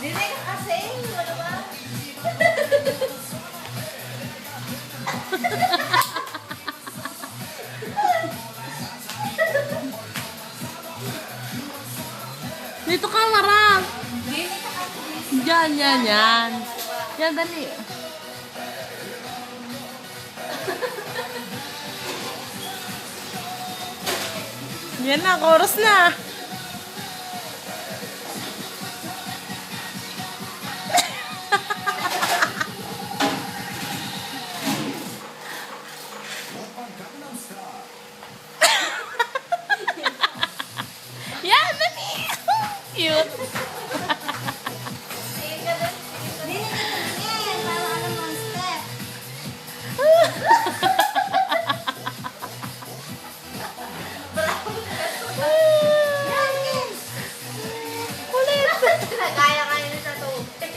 Dinig ka kasi. Wala ba? Dito ka, Marap. Dinig ka kasi. Yan, yan, yan. Yan, dali. Yan na, chorus na. Yan, dali. Cute. Dinig ka doon. Dinig ka tumingin. Para alam mo ang step. Yan, yes. Ulit. Nagaya ka nila sa tubig.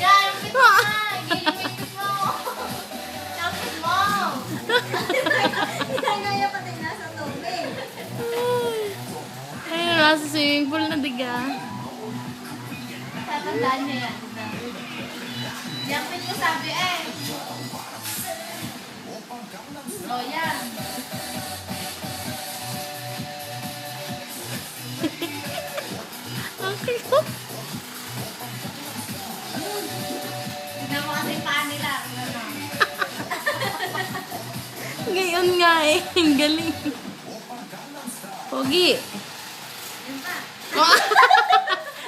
Yan, yung pit mo na. Gilimit mo. Tapos mo. Ginagaya pa din nasa tubig. Ayun, nasa swimming pool na diga. Tatandaan niya yan. Yung pit mo sabi eh. O yan. Okay ko. Tignan mo kasi yung paa nila. Ano? Ngayon nga eh. Ang galing. Pogi. Yan pa. Oh.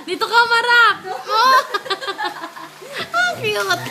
Dito ka, Marap. Oh. Ah, cute.